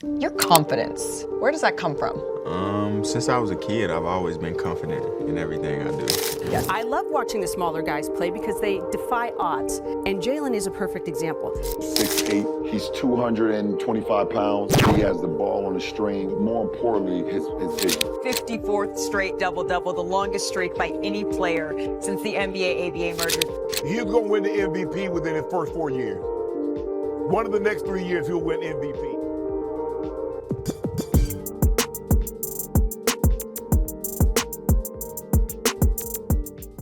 Your confidence, where does that come from? Since I was a kid, I've always been confident in everything I do. Yes. I love watching the smaller guys play because they defy odds, and Jalen is a perfect example. 6'8", he's 225 pounds. He has the ball on the string. More importantly, his vision. 54th straight double-double, the longest streak by any player since the NBA-ABA merger. He's going to win the MVP within his first 4 years. One of the next 3 years, he'll win MVP.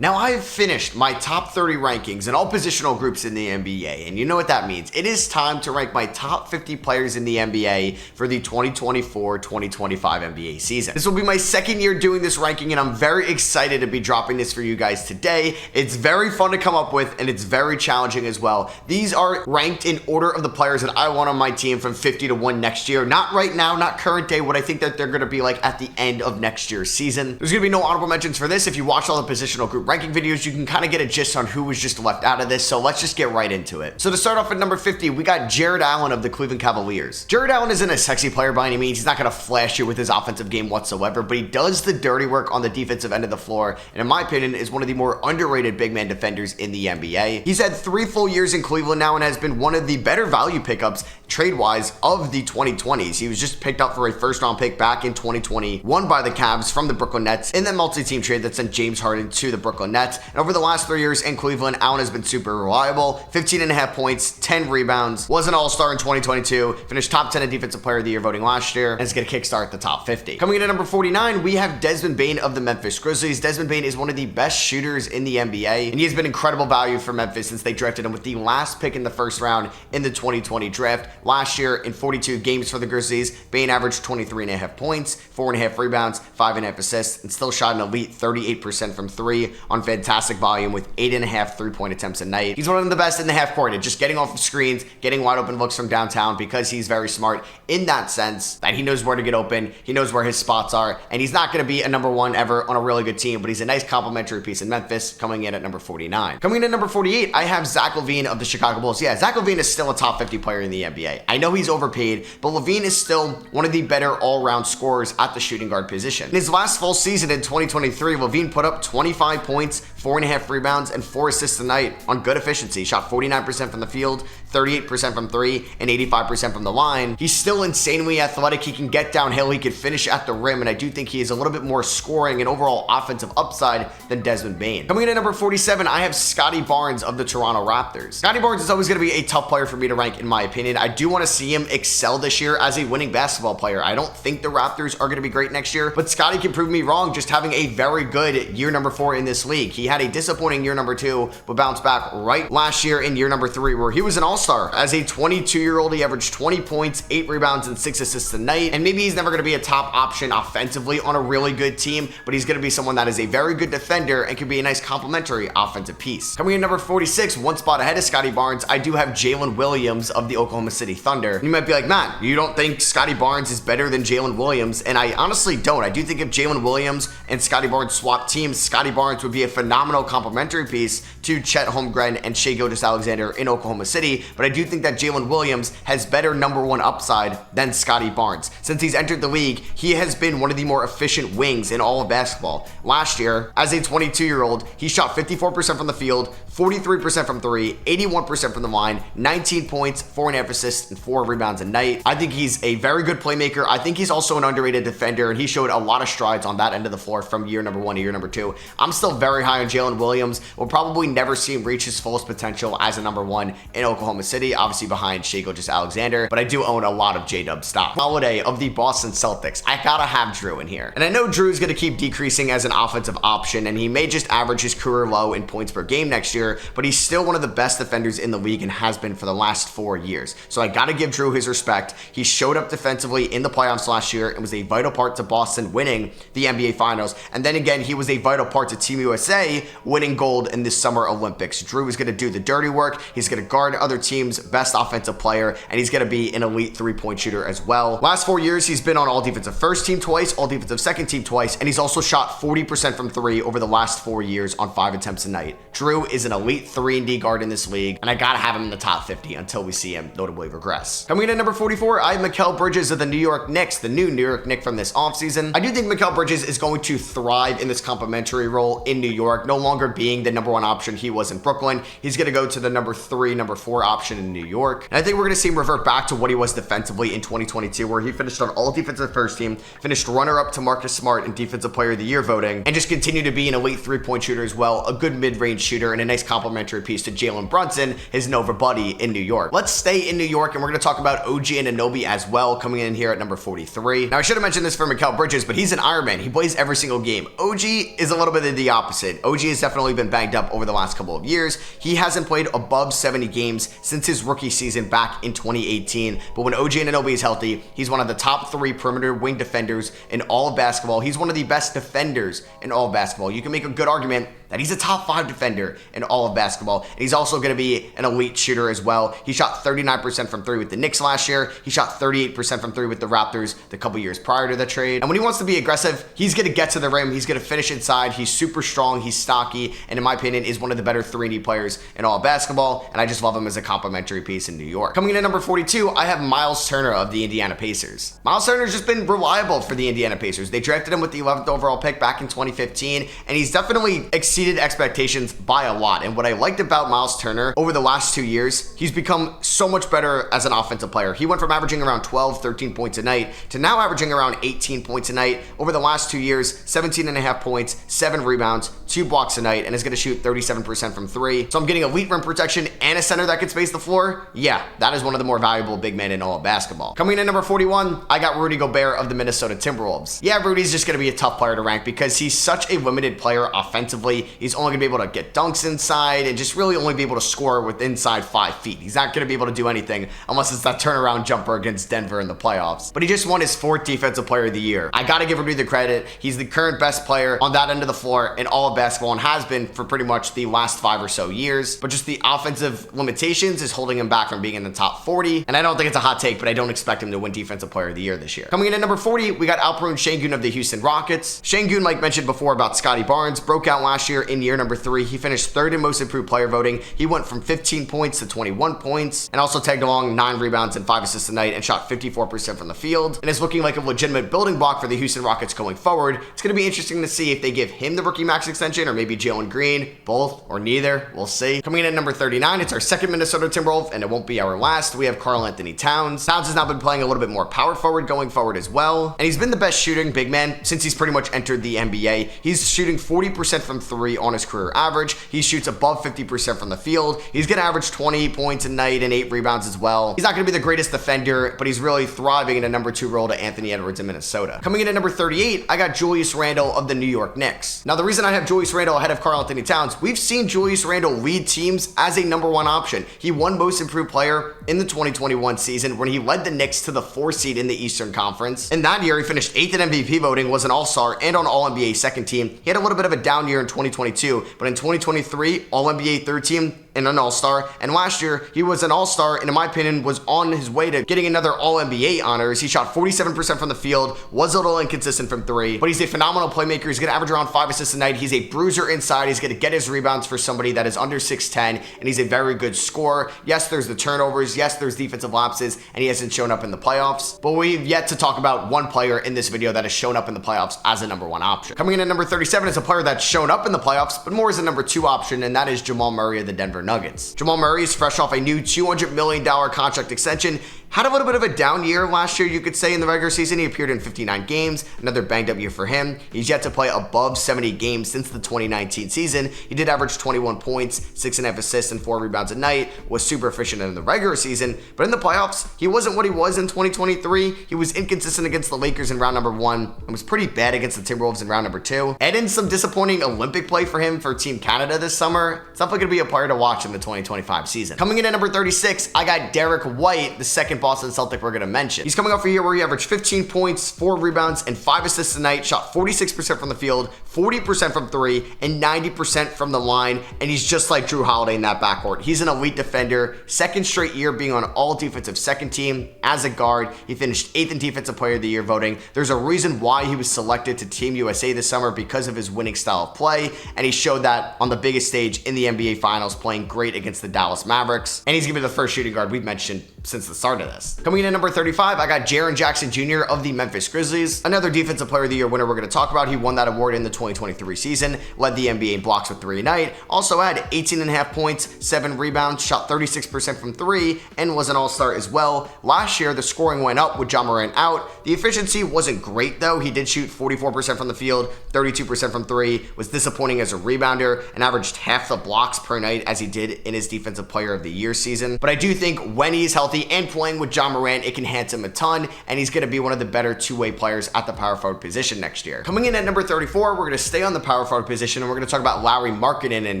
Now, I've finished my top 30 rankings in all positional groups in the NBA, and you know what that means. It is time to rank my top 50 players in the NBA for the 2024-2025 NBA season. This will be my second year doing this ranking, and I'm very excited to be dropping this for you guys today. It's very fun to come up with, and it's very challenging as well. These are ranked in order of the players that I want on my team from 50 to 1 next year. Not right now, not current day, what I think that they're going to be like at the end of next year's season. There's going to be no honorable mentions for this. If you watch all the positional group ranking videos, you can kind of get a gist on who was just left out of this, so let's just get right into it. So to start off at number 50, we got Jared Allen of the Cleveland Cavaliers. Jared Allen isn't a sexy player by any means. He's not going to flash you with his offensive game whatsoever, but he does the dirty work on the defensive end of the floor, and in my opinion, is one of the more underrated big man defenders in the NBA. He's had 3 full years in Cleveland now and has been one of the better value pickups trade-wise of the 2020s. He was just picked up for a first-round pick back in 2021 by the Cavs from the Brooklyn Nets in that multi-team trade that sent James Harden to the Brooklyn Nets. And over the last 3 years in Cleveland, Allen has been super reliable. 15.5 points, 10 rebounds, was an all-star in 2022, finished top 10 in Defensive Player of the Year voting last year, and is going to kickstart the top 50. Coming in at number 49, we have Desmond Bane of the Memphis Grizzlies. Desmond Bane is one of the best shooters in the NBA, and he has been incredible value for Memphis since they drafted him with the last pick in the first round in the 2020 draft. Last year, in 42 games for the Grizzlies, Bane averaged 23.5 points, 4.5 rebounds, 5.5 assists, and still shot an elite 38% from 3 on fantastic volume with 8.5 3-point attempts a night. He's one of the best in the half court at just getting off of screens, getting wide open looks from downtown, because he's very smart in that sense that he knows where to get open, he knows where his spots are, and he's not going to be a number 1 ever on a really good team, but he's a nice complimentary piece in Memphis, coming in at number 49. Coming in at number 48, I have Zach LaVine of the Chicago Bulls. Yeah, Zach LaVine is still a top 50 player in the NBA. I know he's overpaid, but LaVine is still one of the better all-around scorers at the shooting guard position. In his last full season in 2023, LaVine put up 25 points, 4.5 rebounds, and 4 assists a night on good efficiency. He shot 49% from the field, 38% from 3, and 85% from the line. He's still insanely athletic. He can get downhill. He can finish at the rim, and I do think he is a little bit more scoring and overall offensive upside than Desmond Bane. Coming in at number 47, I have Scotty Barnes of the Toronto Raptors. Scotty Barnes is always going to be a tough player for me to rank, in my opinion. I do want to see him excel this year as a winning basketball player. I don't think the Raptors are going to be great next year, but Scotty can prove me wrong just having a very good year number 4 in this league. He had a disappointing year number 2, but bounced back right last year in year number 3, where he was an all-star. As a 22-year-old, he averaged 20 points, 8 rebounds, and 6 assists a night, and maybe he's never going to be a top option offensively on a really good team, but he's going to be someone that is a very good defender and can be a nice complementary offensive piece. Coming in number 46, 1 spot ahead of Scotty Barnes, I do have Jalen Williams of the Oklahoma City Thunder. And you might be like, Matt, you don't think Scotty Barnes is better than Jalen Williams? And I honestly don't. I do think if Jalen Williams and Scotty Barnes swap teams, Scotty Barnes would be a phenomenal complementary piece to Chet Holmgren and Shai Gilgeous-Alexander in Oklahoma City, but I do think that Jalen Williams has better number 1 upside than Scotty Barnes. Since he's entered the league, he has been one of the more efficient wings in all of basketball. Last year, as a 22-year-old, he shot 54% from the field, 43% from 3, 81% from the line, 19 points, 4.5 assists, and 4 rebounds a night. I think he's a very good playmaker. I think he's also an underrated defender, and he showed a lot of strides on that end of the floor from year number 1 to year number 2. I'm still very high on Jalen Williams. We'll probably never see him reach his fullest potential as a number 1 in Oklahoma City, obviously behind Shai Gilgeous-Alexander, but I do own a lot of J-Dub stock. Holiday of the Boston Celtics. I gotta have Drew in here. And I know Drew's gonna keep decreasing as an offensive option, and he may just average his career low in points per game next year, but he's still one of the best defenders in the league and has been for the last 4 years. So I gotta give Drew his respect. He showed up defensively in the playoffs last year and was a vital part to Boston winning the NBA Finals. And then again, he was a vital part to Team USA play winning gold in the Summer Olympics. Drew is going to do the dirty work. He's going to guard other teams' best offensive player, and he's going to be an elite three-point shooter as well. Last 4 years, he's been on all defensive first team twice, all defensive second team twice, and he's also shot 40% from three over the last 4 years on 5 attempts a night. Drew is an elite 3-and-D guard in this league, and I gotta have him in the top 50 until we see him notably regress. Coming in at number 44, I have Mikal Bridges of the New York Knicks, the new New York Knick from this offseason. I do think Mikal Bridges is going to thrive in this complementary role in New York, no longer being the number 1 option he was in Brooklyn. He's gonna go to the number 3, number 4 option in New York, and I think we're gonna see him revert back to what he was defensively in 2022, where he finished on all defensive first team, finished runner-up to Marcus Smart in Defensive Player of the Year voting, and just continue to be an elite three-point shooter as well, a good mid-range shooter, and a nice complementary piece to Jalen Brunson, his Nova buddy in New York. Let's stay in New York, and we're going to talk about OG Anunoby as well, coming in here at number 43. Now, I should have mentioned this for Mikal Bridges, but he's an Ironman. He plays every single game. OG is a little bit of the opposite. OG has definitely been banged up over the last couple of years. He hasn't played above 70 games since his rookie season back in 2018, but when OG Anunoby is healthy, he's one of the top 3 perimeter wing defenders in all of basketball. He's one of the best defenders in all of basketball. You can make a good argument that he's a top 5 defender in all of basketball, and he's also going to be an elite shooter as well. He shot 39% from 3 with the Knicks last year. He shot 38% from 3 with the Raptors the couple years prior to the trade. And when he wants to be aggressive, he's going to get to the rim. He's going to finish inside. He's super strong. He's stocky, and in my opinion, is one of the better 3-and-D players in all of basketball, and I just love him as a complementary piece in New York. Coming in at number 42, I have Miles Turner of the Indiana Pacers. Miles Turner's just been reliable for the Indiana Pacers. They drafted him with the 11th overall pick back in 2015, and he's definitely exceeded expectations by a lot. And what I liked about Miles Turner over the last 2 years, he's become so much better as an offensive player. He went from averaging around 12, 13 points a night to now averaging around 18 points a night. Over the last 2 years, 17.5 points, 7 rebounds, 2 blocks a night, and is going to shoot 37% from 3. So I'm getting elite rim protection and a center that can space the floor. Yeah, that is one of the more valuable big men in all of basketball. Coming in at number 41, I got Rudy Gobert of the Minnesota Timberwolves. Yeah, Rudy's just going to be a tough player to rank because he's such a limited player offensively. He's only going to be able to get dunks inside and just really only be able to score with inside 5 feet. He's not going to be able to do anything unless it's that turnaround jumper against Denver in the playoffs. But he just won his 4th Defensive Player of the Year. I got to give Rudy the credit. He's the current best player on that end of the floor in all of basketball and has been for pretty much the last 5 or so years. But just the offensive limitations is holding him back from being in the top 40. And I don't think it's a hot take, but I don't expect him to win Defensive Player of the Year this year. Coming in at number 40, we got Alperen Şengün of the Houston Rockets. Şengün, like mentioned before about Scotty Barnes, broke out last year in year number 3. He finished 3rd in most improved player voting. He went from 15 points to 21 points and also tagged along 9 rebounds and 5 assists a night and shot 54% from the field and is looking like a legitimate building block for the Houston Rockets going forward. It's going to be interesting to see if they give him the rookie max extension or maybe Jalen Green, both or neither. We'll see. Coming in at number 39, it's our second Minnesota Timberwolf and it won't be our last. We have Karl Anthony Towns. Towns has now been playing a little bit more power forward going forward as well, and he's been the best shooting big man since he's pretty much entered the NBA. He's shooting 40% from 3 on his career average. He shoots above 50% from the field. He's going to average 20 points a night and 8 rebounds as well. He's not going to be the greatest defender, but he's really thriving in a number 2 role to Anthony Edwards in Minnesota. Coming in at number 38, I got Julius Randle of the New York Knicks. Now, the reason I have Julius Randle ahead of Karl Anthony Towns, we've seen Julius Randle lead teams as a number 1 option. He won most improved player in the 2021 season when he led the Knicks to the 4th seed in the Eastern Conference. And that year, he finished 8th in MVP voting, was an All-Star and on All-NBA second team. He had a little bit of a down year in 2022, but in 2023, All-NBA third team and an All-Star, and last year he was an All-Star and in my opinion was on his way to getting another All-NBA honors. He shot 47% from the field, was a little inconsistent from 3, but he's a phenomenal playmaker. He's going to average around 5 assists a night. He's a bruiser inside. He's going to get his rebounds for somebody that is under 6'10", and he's a very good scorer. Yes, there's the turnovers. Yes, there's defensive lapses, and he hasn't shown up in the playoffs, but we've yet to talk about one player in this video that has shown up in the playoffs as a number 1 option. Coming in at number 37 is a player that's shown up in the playoffs, but more as a number 2 option, and that is Jamal Murray of the Denver Nuggets. Jamal Murray is fresh off a new $200 million contract extension. Had a little bit of a down year last year, you could say, in the regular season. He appeared in 59 games, another banged up year for him. He's yet to play above 70 games since the 2019 season. He did average 21 points, 6.5 assists, and 4 rebounds a night, was super efficient in the regular season, but in the playoffs, he wasn't what he was in 2023. He was inconsistent against the Lakers in round number 1, and was pretty bad against the Timberwolves in round number 2. And in some disappointing Olympic play for him for Team Canada this summer. It's definitely going to be a player to watch in the 2025 season. Coming in at number 36, I got Derek White, the second Boston Celtic we're going to mention. He's coming off a year where he averaged 15 points, 4 rebounds, and 5 assists a night, shot 46% from the field, 40% from 3, and 90% from the line, and he's just like Drew Holiday in that backcourt. He's an elite defender, second straight year being on all defensive second team as a guard. He finished 8th in Defensive Player of the Year voting. There's a reason why he was selected to Team USA this summer, because of his winning style of play, and he showed that on the biggest stage in the NBA Finals, playing great against the Dallas Mavericks, and he's going to be the first shooting guard we've mentioned since the start of this. Coming in at number 35, I got Jaren Jackson Jr. of the Memphis Grizzlies, another Defensive Player of the Year winner we're going to talk about. He won that award in the 2023 season, led the NBA in blocks with 3 a night, also had 18.5 points, 7 rebounds, shot 36% from 3, and was an all-star as well. Last year, the scoring went up with Ja Morant out. The efficiency wasn't great though. He did shoot 44% from the field, 32% from 3, was disappointing as a rebounder, and averaged half the blocks per night as he did in his Defensive Player of the Year season. But I do think when he's healthy and playing with Ja Morant, it can enhance him a ton, and he's going to be one of the better two-way players at the power forward position next year. Coming in at number 34, we're going to stay on the power forward position, and we're going to talk about Lauri Markkanen in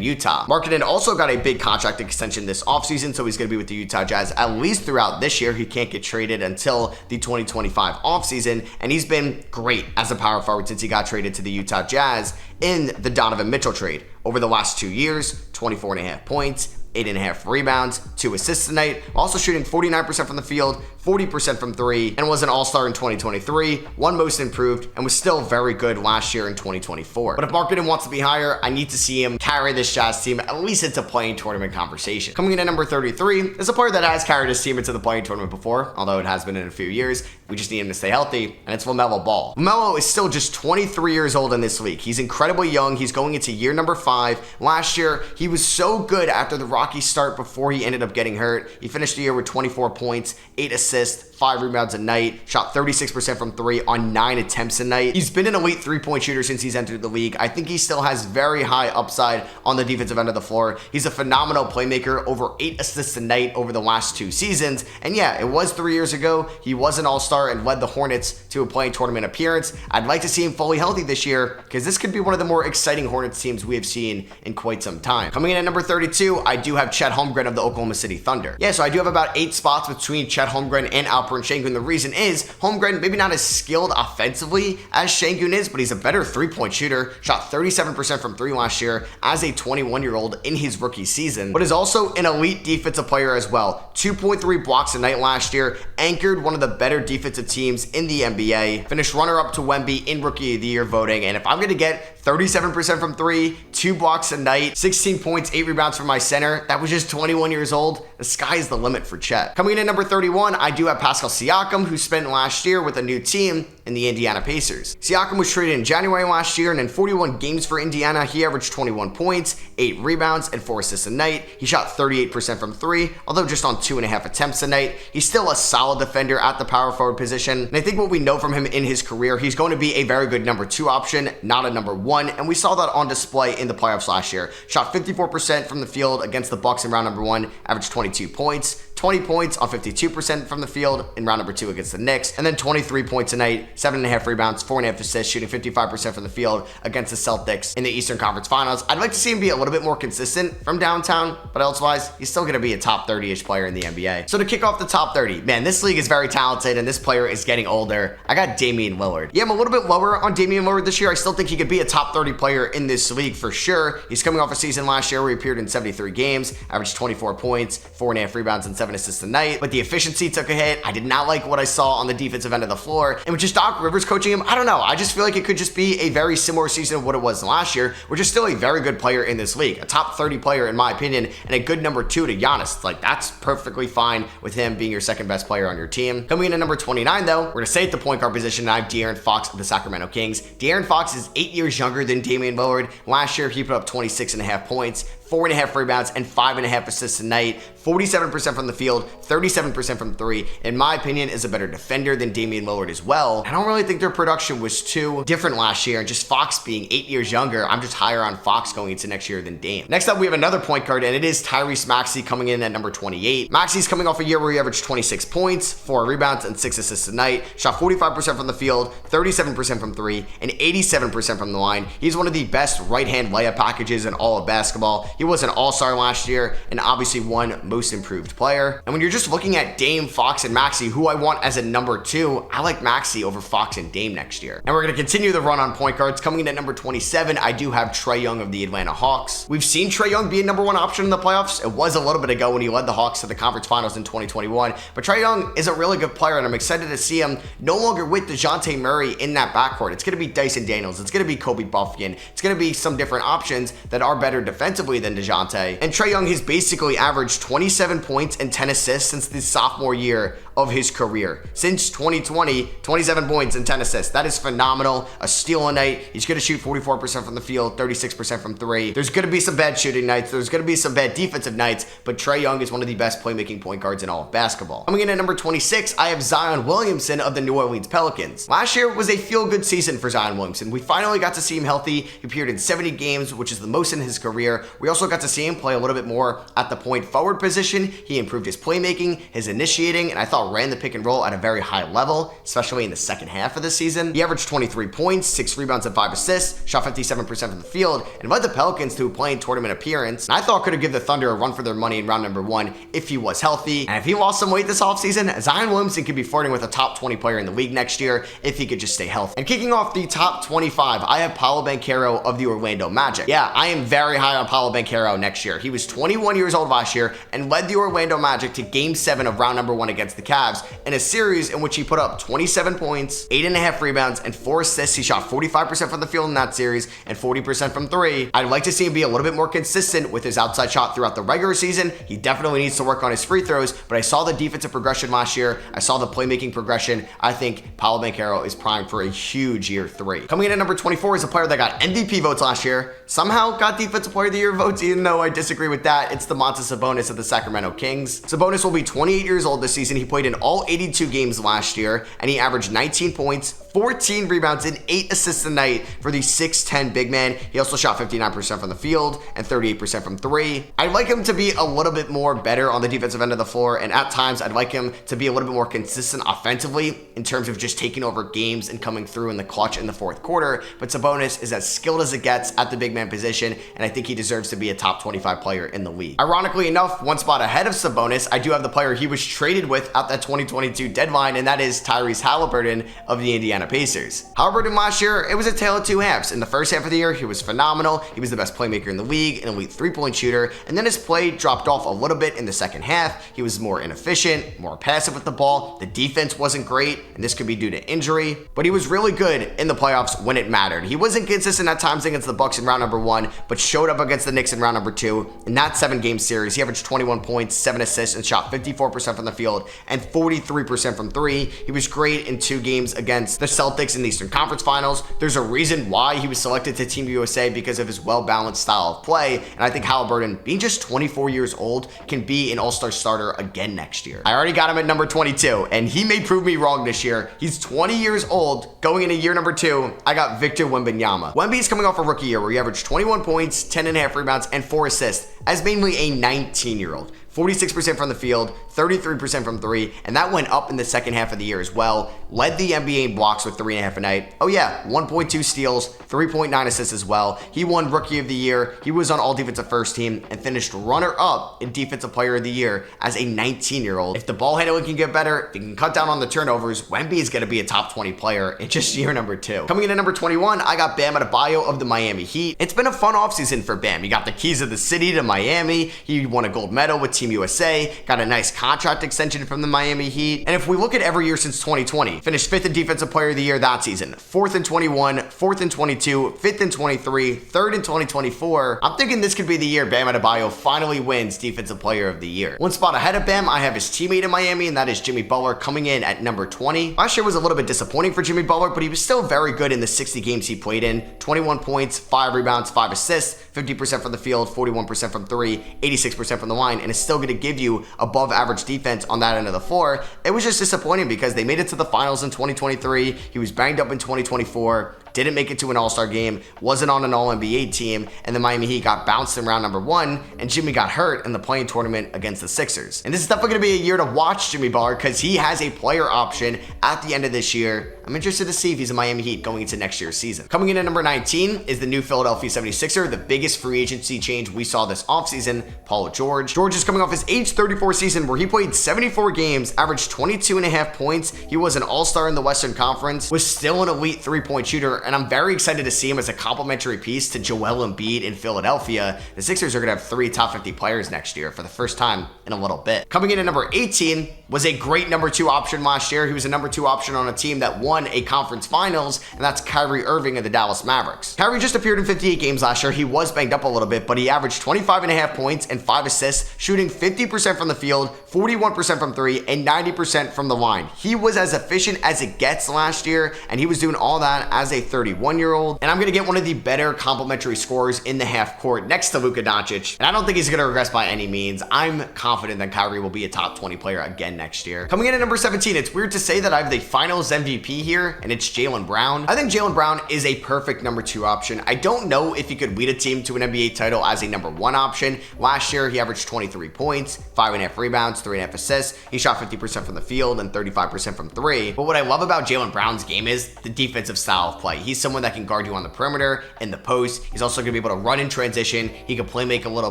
Utah. Markkanen also got a big contract extension this offseason, so he's going to be with the Utah Jazz at least throughout this year. He can't get traded until the 2025 offseason, and he's been great as a power forward since he got traded to the Utah Jazz in the Donovan Mitchell trade. Over the last 2 years, 24.5 points, 8.5 rebounds, 2 assists a night, also shooting 49% from the field, 40% from 3, and was an all-star in 2023, won Most Improved, and was still very good last year in 2024. But if Markkanen wants to be higher, I need to see him carry this Jazz team at least into playing tournament conversation. Coming in at number 33 is a player that has carried his team into the playing tournament before, although it has been in a few years. We just need him to stay healthy, and it's LaMelo Ball. LaMelo is still just 23 years old in this league. He's incredibly young. He's going into year number 5. Last year, he was so good after the Rocky start before he ended up getting hurt. He finished the year with 24 points, 8 assists, 5 rebounds a night, shot 36% from 3 on 9 attempts a night. He's been an elite 3-point shooter since he's entered the league. I think he still has very high upside on the defensive end of the floor. He's a phenomenal playmaker, over 8 assists a night over the last 2 seasons. And yeah, it was 3 years ago. He was an all-star and led the Hornets to a playing tournament appearance. I'd like to see him fully healthy this year, because this could be one of the more exciting Hornets teams we have seen in quite some time. Coming in at number 32, I do have Chet Holmgren of the Oklahoma City Thunder. Yeah, so I do have about 8 spots between Chet Holmgren and Alperen Sengun. The reason is Holmgren maybe not as skilled offensively as Sengun is, but he's a better 3-point shooter. Shot 37% from 3 last year as a 21-year-old in his rookie season, but is also an elite defensive player as well. 2.3 blocks a night last year, anchored one of the better defensive teams in the NBA, finished runner-up to Wemby in Rookie of the Year voting, and if I'm going to get 37% from 3, 2 blocks a night, 16 points, 8 rebounds from my center, that was just 21 years old, the sky's the limit for Chet. Coming in at number 31, I do have Pascal Siakam, who spent last year with a new team in the Indiana Pacers. Siakam was traded in January last year, and in 41 games for Indiana, he averaged 21 points, 8 rebounds, and 4 assists a night. He shot 38% from 3, although just on 2.5 attempts a night. He's still a solid defender at the power forward position, and I think what we know from him in his career, he's going to be a very good number 2 option, not a number 1, and we saw that on display in the playoffs last year. Shot 54% from the field against the Bucks in round number 1, averaged 22 points, 20 points on 52% from the field in round number 2 against the Knicks, and then 23 points a night, 7.5 rebounds, 4.5 assists, shooting 55% from the field against the Celtics in the Eastern Conference Finals. I'd like to see him be a little bit more consistent from downtown, but elsewise, he's still going to be a top 30-ish player in the NBA. So to kick off the top 30, man, this league is very talented, and this player is getting older. I got Damian Lillard. Yeah, I'm a little bit lower on Damian Lillard this year. I still think he could be a top 30 player in this league for sure. He's coming off a season last year where he appeared in 73 games, averaged 24 points, 4.5 rebounds, and 7 assists a night, but the efficiency took a hit. I did not like what I saw on the defensive end of the floor, and with just Doc Rivers coaching him, I don't know. I just feel like it could just be a very similar season of what it was last year, which is still a very good player in this league, a top 30 player in my opinion, and a good number 2 to Giannis. Like, that's perfectly fine with him being your second best player on your team. Coming in at number 29 though, we're gonna stay at the point guard position, and I have De'Aaron Fox of the Sacramento Kings. De'Aaron Fox is 8 years younger than Damian Lillard. Last year, he put up 26.5 points, 4.5 rebounds, and 5.5 assists a night, 47% from the field, 37% from 3. In my opinion, is a better defender than Damian Lillard as well. I don't really think their production was too different last year, and just Fox being 8 years younger, I'm just higher on Fox going into next year than Dame. Next up, we have another point guard, and it is Tyrese Maxey coming in at number 28. Maxey's coming off a year where he averaged 26 points, 4 rebounds, and 6 assists a night, shot 45% from the field, 37% from 3, and 87% from the line. He's one of the best right-hand layup packages in all of basketball. He He was an all-star last year and obviously won most improved player. And when you're just looking at Dame, Fox, and Maxey, who I want as a number 2, I like Maxey over Fox and Dame next year. And we're going to continue the run on point guards. Coming in at number 27, I do have Trae Young of the Atlanta Hawks. We've seen Trae Young be a number 1 option in the playoffs. It was a little bit ago when he led the Hawks to the conference finals in 2021, but Trae Young is a really good player, and I'm excited to see him no longer with DeJounte Murray in that backcourt. It's going to be Dyson Daniels. It's going to be Kobe Buffkin. It's going to be some different options that are better defensively than DeJounte. And Trae Young has basically averaged 27 points and 10 assists since the sophomore year of his career. Since 2020, 27 points and 10 assists. That is phenomenal. A steal a night. He's going to shoot 44% from the field, 36% from 3. There's going to be some bad shooting nights. There's going to be some bad defensive nights, but Trae Young is one of the best playmaking point guards in all of basketball. Coming in at number 26, I have Zion Williamson of the New Orleans Pelicans. Last year was a feel-good season for Zion Williamson. We finally got to see him healthy. He appeared in 70 games, which is the most in his career. We also got to see him play a little bit more at the point forward position. He improved his playmaking, his initiating, and I thought ran the pick and roll at a very high level, especially in the second half of the season. He averaged 23 points, 6 rebounds, and 5 assists, shot 57% from the field, and led the Pelicans to a play-in tournament appearance. And I thought could have given the Thunder a run for their money in round number 1 if he was healthy. And if he lost some weight this offseason, Zion Williamson could be flirting with a top 20 player in the league next year if he could just stay healthy. And kicking off the top 25, I have Paolo Banchero of the Orlando Magic. Yeah, I am very high on Paolo Banchero next year. He was 21 years old last year and led the Orlando Magic to Game 7 of round number 1 against the Cavs in a series in which he put up 27 points, 8.5 rebounds, and 4 assists. He shot 45% from the field in that series and 40% from 3. I'd like to see him be a little bit more consistent with his outside shot throughout the regular season. He definitely needs to work on his free throws, but I saw the defensive progression last year. I saw the playmaking progression. I think Paolo Banchero is primed for a huge year 3. Coming in at number 24 is a player that got MVP votes last year, somehow got Defensive Player of the Year votes, even though I disagree with that. It's Domantas Sabonis of the Sacramento Kings. Sabonis will be 28 years old this season. He played in all 82 games last year, and he averaged 19 points, 14 rebounds, and 8 assists a night for the 6'10 big man. He also shot 59% from the field and 38% from 3. I'd like him to be a little bit more better on the defensive end of the floor, and at times I'd like him to be a little bit more consistent offensively in terms of just taking over games and coming through in the clutch in the fourth quarter. But Sabonis is as skilled as it gets at the big man position, and I think he deserves to be a top 25 player in the league. Ironically enough, one spot ahead of Sabonis, I do have the player he was traded with at that 2022 deadline, and that is Tyrese Halliburton of the Indiana Pacers. Halliburton last year, it was a tale of two halves. In the first half of the year, he was phenomenal. He was the best playmaker in the league, an elite three-point shooter, and then his play dropped off a little bit in the second half. He was more inefficient, more passive with the ball. The defense wasn't great, and this could be due to injury, but he was really good in the playoffs when it mattered. He wasn't consistent at times against the Bucks in round number 1, but showed up against the Knicks in round number 2. In that 7-game series, he averaged 21 points, 7 assists, and shot 54% from the field and 43% from 3. He was great in 2 games against the Celtics in the Eastern Conference Finals. There's a reason why he was selected to Team USA, because of his well-balanced style of play, and I think Halliburton, being just 24 years old, can be an all-star starter again next year. I already got him at number 22, and he may prove me wrong this year. He's 20 years old, going into year number 2. I got Victor Wembanyama. Wemby's coming off a rookie year where he averaged 21 points, 10.5 rebounds, and 4 assists as mainly a 19-year-old. 46% from the field, 33% from 3, and that went up in the second half of the year as well. Led the NBA in blocks with 3.5 a night. Oh yeah, 1.2 steals, 3.9 assists as well. He won Rookie of the Year. He was on All Defensive First Team and finished runner-up in Defensive Player of the Year as a 19-year-old. If the ball handling can get better, if he can cut down on the turnovers, Wemby is going to be a top 20 player in just year number 2. Coming in at number 21, I got Bam Adebayo of the Miami Heat. It's been a fun offseason for Bam. He got the keys of the city to Miami. He won a gold medal with Team USA, got a nice contract extension from the Miami Heat. And if we look at every year since 2020, finished 5th in Defensive Player of the Year that season, 4th in 21, 4th in 22, 5th in 23, 3rd in 2024. I'm thinking this could be the year Bam Adebayo finally wins Defensive Player of the Year. One spot ahead of Bam, I have his teammate in Miami, and that is Jimmy Butler, coming in at number 20. Last year was a little bit disappointing for Jimmy Butler, but he was still very good in the 60 games he played in. 21 points, 5 rebounds, 5 assists, 50% from the field, 41% from 3, 86% from the line, and it's still going to give you above average defense on that end of the floor. It was just disappointing because they made it to the finals in 2023. He was banged up in 2024. didn't make it to an All-Star game, wasn't on an All-NBA team, and the Miami Heat got bounced in round number 1, and Jimmy got hurt in the play-in tournament against the Sixers. And this is definitely going to be a year to watch Jimmy Butler because he has a player option at the end of this year. I'm interested to see if he's a Miami Heat going into next year's season. Coming in at number 19 is the new Philadelphia 76er, the biggest free agency change we saw this offseason, Paul George. George is coming off his age 34 season where he played 74 games, averaged 22.5 points. He was an all-star in the Western Conference, was still an elite three-point shooter, and I'm very excited to see him as a complementary piece to Joel Embiid in Philadelphia. The Sixers are going to have 3 top 50 players next year for the first time in a little bit. Coming in at number 18 was a great number 2 option last year. He was a number 2 option on a team that won a conference finals, and that's Kyrie Irving of the Dallas Mavericks. Kyrie just appeared in 58 games last year. He was banged up a little bit, but he averaged 25.5 points and 5 assists, shooting 50% from the field, 41% from 3, and 90% from the line. He was as efficient as it gets last year, and he was doing all that as a 31-year-old. And I'm going to get one of the better complementary scorers in the half court next to Luka Doncic, and I don't think he's going to regress by any means. I'm confident that Kyrie will be a top 20 player again next year. Coming in at number 17, it's weird to say that I have the finals MVP here, and it's Jaylen Brown. I think Jaylen Brown is a perfect number 2 option. I don't know if he could lead a team to an NBA title as a number 1 option. Last year, he averaged 23 points, 5.5 rebounds, 3.5 assists. He shot 50% from the field and 35% from 3. But what I love about Jaylen Brown's game is the defensive style of play. He's someone that can guard you on the perimeter, in the post. He's also going to be able to run in transition. He can play make a little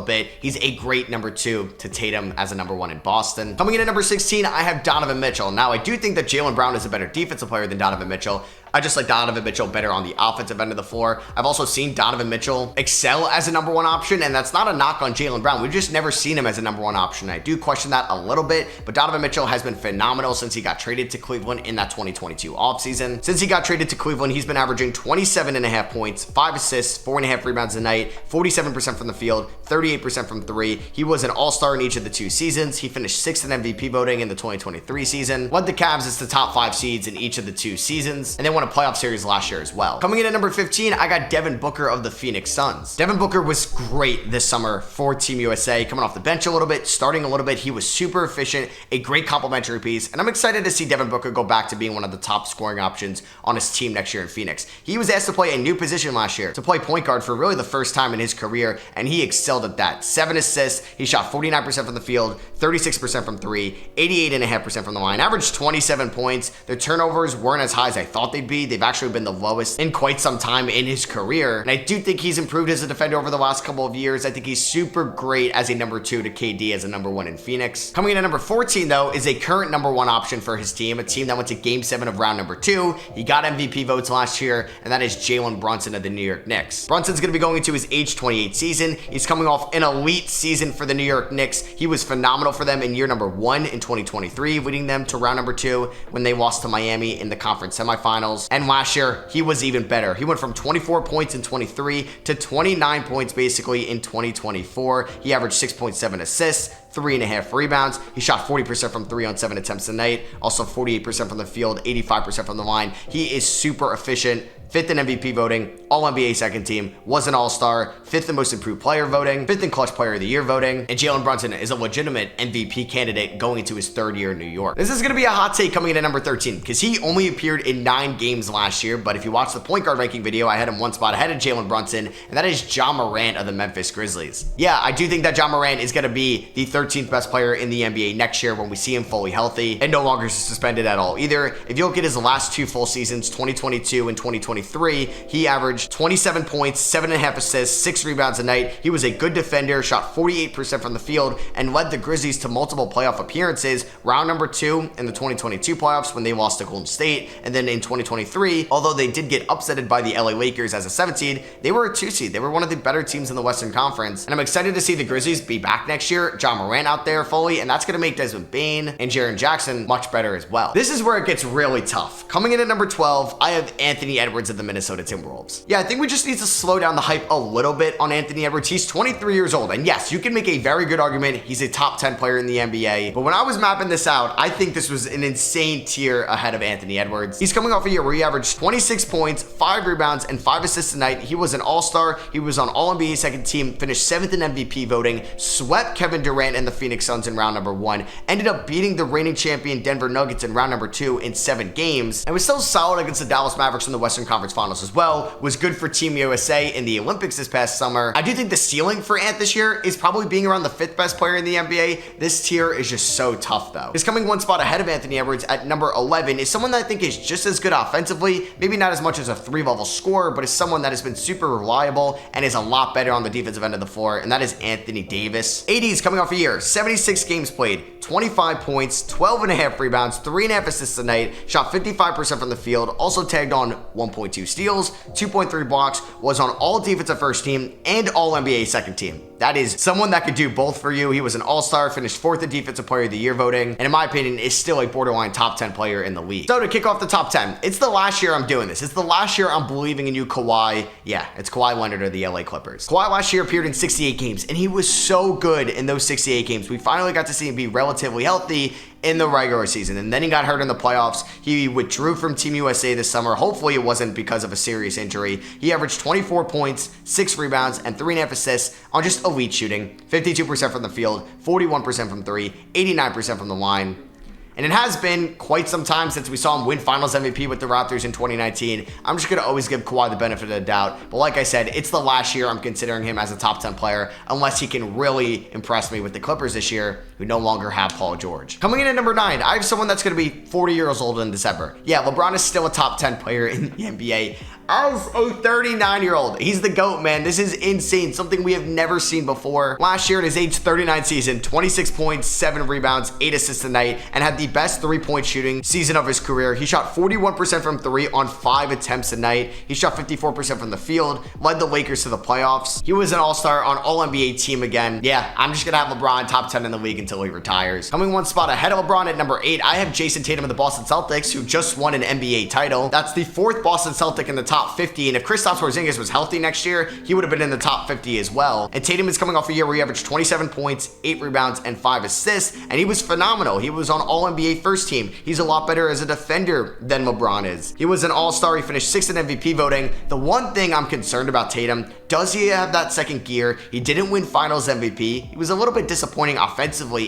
bit. He's a great number 2 to Tatum as a number 1 in Boston. Coming in at number 16, I have Donovan Mitchell. Now, I do think that Jaylen Brown is a better defensive player than Donovan Mitchell. I just like Donovan Mitchell better on the offensive end of the floor. I've also seen Donovan Mitchell excel as a number 1 option, and that's not a knock on Jaylen Brown. We've just never seen him as a number 1 option. I do question that a little bit, but Donovan Mitchell has been phenomenal since he got traded to Cleveland in that 2022 offseason. Since he got traded to Cleveland, he's been averaging 27.5 points, 5 assists, 4.5 rebounds a night, 47% from the field, 38% from 3. He was an all-star in each of the 2 seasons. He finished 6th in MVP voting in the 2023 season, led the Cavs as the top 5 seeds in each of the 2 seasons, and they won a playoff series last year as well. Coming in at number 15, I got Devin Booker of the Phoenix Suns. Devin Booker was great this summer for Team USA, coming off the bench a little bit, starting a little bit. He was super efficient, a great complementary piece, and I'm excited to see Devin Booker go back to being one of the top scoring options on his team next year in Phoenix. He was asked to play a new position last year, to play point guard for really the first time in his career, and he excelled at that. 7 assists, he shot 49% from the field, 36% from 3, 88.5% from the line, averaged 27 points. Their turnovers weren't as high as I thought they'd be. They've actually been the lowest in quite some time in his career, and I do think he's improved as a defender over the last couple of years. I think he's super great as a number 2 to KD as a number 1 in Phoenix. Coming in at number 14 though is a current number 1 option for his team, a team that went to game 7 of round number 2. He got MVP votes last year, and that is Jalen Brunson of the New York Knicks. Brunson's going to be going into his age 28 season. He's coming off an elite season for the New York Knicks. He was phenomenal for them in year number 1 in 2023, leading them to round number 2 when they lost to Miami in the conference semifinals. And last year, he was even better. He went from 24 points in 23 to 29 points basically in 2024. He averaged 6.7 assists, 3.5 rebounds. He shot 40% from 3 on 7 attempts a night, also 48% from the field, 85% from the line. He is super efficient. 5th in MVP voting, All-NBA second team, was an All-Star, 5th in most improved player voting, 5th in clutch player of the year voting, and Jalen Brunson is a legitimate MVP candidate going into his 3rd year in New York. This is going to be a hot take coming in at number 13 because he only appeared in 9 games last year, but if you watch the point guard ranking video, I had him 1 spot ahead of Jalen Brunson, and that is Ja Morant of the Memphis Grizzlies. Yeah, I do think that Ja Morant is going to be the 13th best player in the NBA next year when we see him fully healthy and no longer suspended at all either. If you look at his last 2 full seasons, 2022 and 2023, he averaged 27 points, 7.5 assists, 6 rebounds a night. He was a good defender, shot 48% from the field, and led the Grizzlies to multiple playoff appearances. Round number 2 in the 2022 playoffs when they lost to Golden State, and then in 2023, although they did get upsetted by the LA Lakers as a 7th seed, they were a 2 seed. They were one of the better teams in the Western Conference, and I'm excited to see the Grizzlies be back next year. Ja Morant out there fully, and that's going to make Desmond Bane and Jaren Jackson much better as well. This is where it gets really tough. Coming in at number 12, I have Anthony Edwards of the Minnesota Timberwolves. Yeah, I think we just need to slow down the hype a little bit on Anthony Edwards. He's 23 years old, and yes, you can make a very good argument he's a top 10 player in the NBA, but when I was mapping this out, I think this was an insane tier ahead of Anthony Edwards. He's coming off a year where he averaged 26 points, 5 rebounds, and 5 assists a night. He was an all-star. He was on All-NBA second team, finished 7th in MVP voting, swept Kevin Durant and the Phoenix Suns in round number 1, ended up beating the reigning champion Denver Nuggets in round number 2 in 7 games, and was still solid against the Dallas Mavericks in the Western Conference Finals as well, was good for Team USA in the Olympics this past summer. I do think the ceiling for Ant this year is probably being around the 5th best player in the NBA. This tier is just so tough though. His coming one spot ahead of Anthony Edwards at number 11 is someone that I think is just as good offensively, maybe not as much as a 3-level scorer, but is someone that has been super reliable and is a lot better on the defensive end of the floor, and that is Anthony Davis. AD is coming off a year, 76 games played, 25 points, 12.5 rebounds, 3.5 assists a night, shot 55% from the field, also tagged on 1.2 steals, 2.3 blocks, was on all defensive first team and all NBA second team. That is someone that could do both for you. He was an all-star, finished 4th in Defensive Player of the Year voting, and in my opinion, is still a borderline top 10 player in the league. So to kick off the top 10, it's the last year I'm doing this. It's the last year I'm believing in you, Kawhi. Yeah, it's Kawhi Leonard of the LA Clippers. Kawhi last year appeared in 68 games, and he was so good in those 68 games. We finally got to see him be relatively healthy in the regular season, and then he got hurt in the playoffs. He withdrew from Team USA this summer. Hopefully it wasn't because of a serious injury. He averaged 24 points, 6 rebounds, and 3.5 assists on just elite shooting, 52% from the field, 41% from 3, 89% from the line. And it has been quite some time since we saw him win Finals MVP with the Raptors in 2019. I'm just going to always give Kawhi the benefit of the doubt. But like I said, it's the last year I'm considering him as a top 10 player, unless he can really impress me with the Clippers this year, who no longer have Paul George. Coming in at number 9, I have someone that's going to be 40 years old in December. Yeah, LeBron is still a top 10 player in the NBA. As a 39-year-old, he's the GOAT, man. This is insane, something we have never seen before. Last year in his age 39 season, 26 points, 7 rebounds, 8 assists a night, and had the best 3-point shooting season of his career. He shot 41% from 3 on 5 attempts a night. He shot 54% from the field, led the Lakers to the playoffs. He was an all-star on All-NBA team again. Yeah, I'm just gonna have LeBron top 10 in the league until he retires. Coming one spot ahead of LeBron at number 8, I have Jason Tatum of the Boston Celtics, who just won an NBA title. That's the 4th Boston Celtic in the top 50, and if Kristaps Porzingis was healthy next year, he would have been in the top 50 as well. And Tatum is coming off a year where he averaged 27 points, 8 rebounds, and 5 assists, and he was phenomenal. He was on All-NBA first team. He's a lot better as a defender than LeBron is. He was an all-star. He finished 6th in MVP voting. The one thing I'm concerned about Tatum, does he have that second gear? He didn't win Finals MVP. He was a little bit disappointing offensively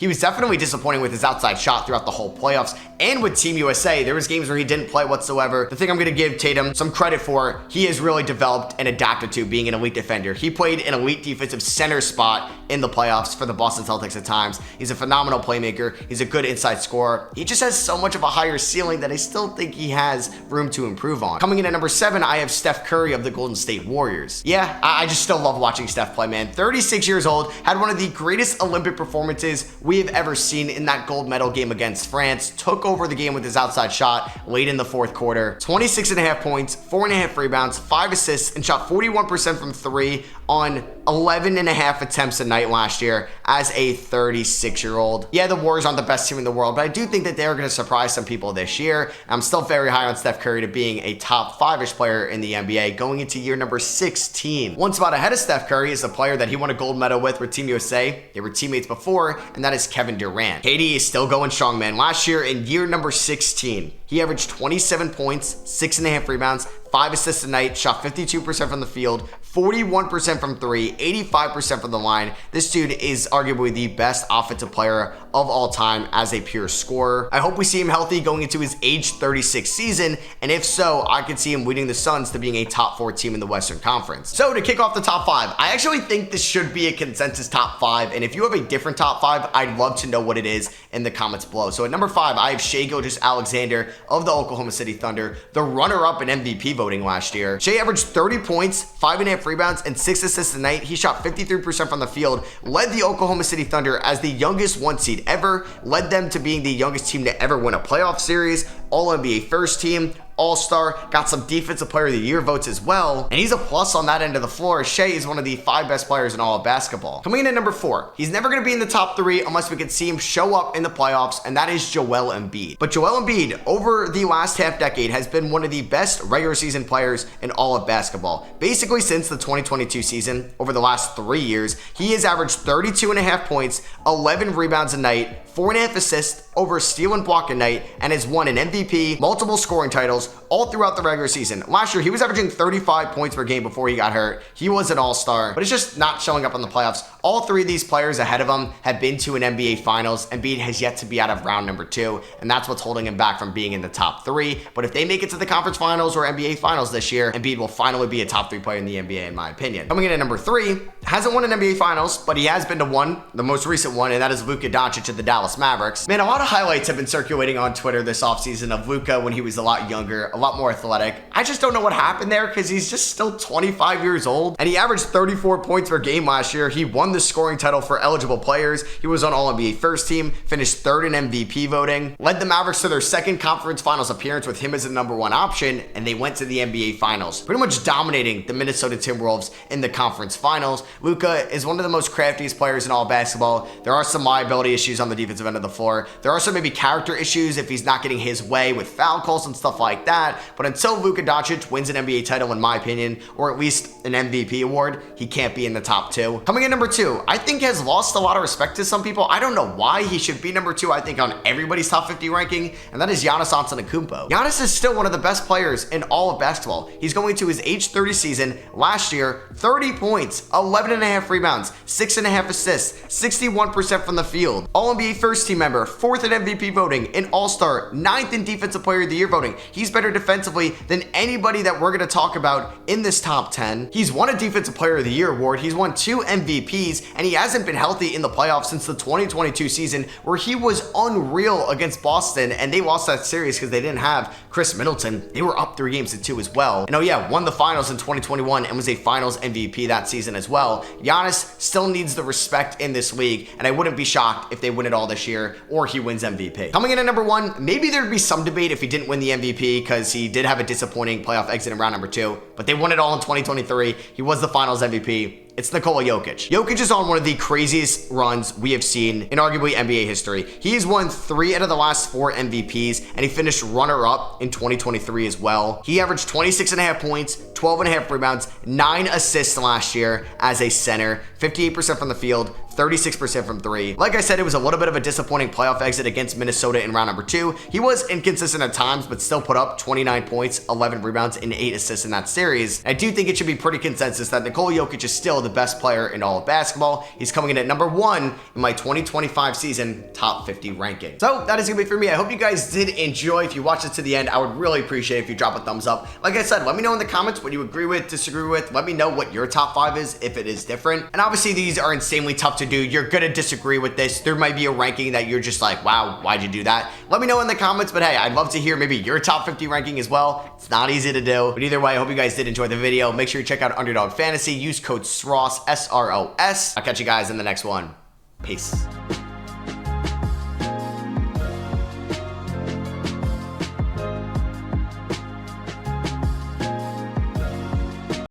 he was definitely disappointing with his outside shot throughout the whole playoffs, and with Team USA, there was games where he didn't play whatsoever. The thing I'm going to give Tatum some credit for, he has really developed and adapted to being an elite defender. He played an elite defensive center spot in the playoffs for the Boston Celtics at times. He's a phenomenal playmaker. He's a good inside scorer. He just has so much of a higher ceiling that I still think he has room to improve on. Coming in at number 7, I have Steph Curry of the Golden State Warriors. Yeah, I just still love watching Steph play, man. 36 years old, had one of the greatest Olympic performances we have ever seen in that gold medal game against France, took over the game with his outside shot late in the 4th quarter, 26.5 points, 4.5 rebounds, 5 assists, and shot 41% from 3 on 11.5 attempts a night last year as a 36-year-old. Yeah, the Warriors aren't the best team in the world, but I do think that they're going to surprise some people this year. I'm still very high on Steph Curry to being a top 5-ish player in the NBA going into year number 16. One spot ahead of Steph Curry is a player that he won a gold medal with Team USA. They were teammates before, and that is Kevin Durant. KD is still going strong, man. Last year in year number 16, he averaged 27 points, 6.5 rebounds, 5 assists a night, shot 52% from the field, 41% from 3, 85% from the line. This dude is arguably the best offensive player of all time as a pure scorer. I hope we see him healthy going into his age 36 season, and if so, I could see him leading the Suns to being a top 4 team in the Western Conference. So to kick off the top 5, I actually think this should be a consensus top 5, and if you have a different top 5, I'd love to know what it is in the comments below. So at number 5, I have Shai Gilgeous-Alexander of the Oklahoma City Thunder, the runner-up in MVP voting last year. Shai averaged 30 points, 5.5 rebounds, and 6 assists a night. He shot 53% from the field, led the Oklahoma City Thunder as the youngest 1 seed ever, led them to being the youngest team to ever win a playoff series, All-NBA first team, All-Star, got some Defensive Player of the Year votes as well, and he's a plus on that end of the floor. Shai is one of the 5 best players in all of basketball. Coming in at number 4, he's never going to be in the top 3 unless we can see him show up in the playoffs, and that is Joel Embiid. But Joel Embiid, over the last half decade, has been one of the best regular season players in all of basketball. Basically since the 2022 season, over the last 3 years, he has averaged 32.5 points, 11 rebounds a night, 4.5 assists, over a steal and block a night, and has won an MVP, multiple scoring titles, all throughout the regular season. Last year, he was averaging 35 points per game before he got hurt. He was an all-star, but it's just not showing up in the playoffs. All three of these players ahead of him have been to an NBA Finals. Embiid has yet to be out of round number 2, and that's what's holding him back from being in the top 3. But if they make it to the conference finals or NBA Finals this year, Embiid will finally be a top 3 player in the NBA, in my opinion. Coming in at number 3, hasn't won an NBA Finals, but he has been to one, the most recent one, and that is Luka Doncic of the Dallas Mavericks. Man, a lot of highlights have been circulating on Twitter this offseason of Luka when he was a lot younger, a lot more athletic. I just don't know what happened there because he's just still 25 years old, and he averaged 34 points per game last year. He won the scoring title for eligible players. He was on All-NBA first team, finished 3rd in MVP voting, led the Mavericks to their 2nd conference finals appearance with him as the number 1 option, and they went to the NBA Finals, pretty much dominating the Minnesota Timberwolves in the conference finals. Luka is one of the most craftiest players in all basketball. There are some liability issues on the defensive end of the floor. There are some maybe character issues if he's not getting his way with foul calls and stuff like that, but until Luka Doncic wins an NBA title, in my opinion, or at least an MVP award, he can't be in the top 2. Coming in number 2, I think has lost a lot of respect to some people. I don't know why he should be number 2, I think, on everybody's top 50 ranking, and that is Giannis Antetokounmpo. Giannis is still one of the best players in all of basketball. He's going to his age 30 season. Last year, 30 points, 11.5 rebounds, 6.5 assists, 61% from the field. All-NBA first team member, 4th in MVP voting, an all-star, 9th in defensive player of the year voting. He's better defensively than anybody that we're going to talk about in this top 10. He's won a defensive player of the year award. He's won 2 MVPs, and he hasn't been healthy in the playoffs since the 2022 season, where he was unreal against Boston, and they lost that series because they didn't have Chris Middleton. They were up 3 games to 2 as well. And oh yeah, won the finals in 2021 and was a finals MVP that season as well. Giannis still needs the respect in this league, and I wouldn't be shocked if they win it all this year or he wins MVP. Coming in at number 1, maybe there'd be some debate if he didn't win the MVP because he did have a disappointing playoff exit in round number 2, but they won it all in 2023. He was the finals MVP. It's Nikola Jokic. Jokic is on one of the craziest runs we have seen in arguably NBA history. He's won 3 out of the last 4 MVPs, and he finished runner-up in 2023 as well. He averaged 26.5 points, 12.5 rebounds, 9 assists last year as a center, 58% from the field, 36% from 3. Like I said, it was a little bit of a disappointing playoff exit against Minnesota in round number 2. He was inconsistent at times, but still put up 29 points, 11 rebounds, and 8 assists in that series. I do think it should be pretty consensus that Nikola Jokic is still the best player in all of basketball. He's coming in at number 1 in my 2025 season top 50 ranking. So that is gonna be for me. I hope you guys did enjoy. If you watched it to the end, I would really appreciate if you drop a thumbs up. Like I said, let me know in the comments what you agree with, disagree with. Let me know what your top 5 is, if it is different. And obviously these are insanely tough to do. You're gonna disagree with this. There might be a ranking that you're just like, wow, why'd you do that? Let me know in the comments, but hey, I'd love to hear maybe your top 50 ranking as well. It's not easy to do, but either way, I hope you guys did enjoy the video. Make sure you check out Underdog Fantasy. Use code SROS, SROS. I'll catch you guys in the next one. Peace.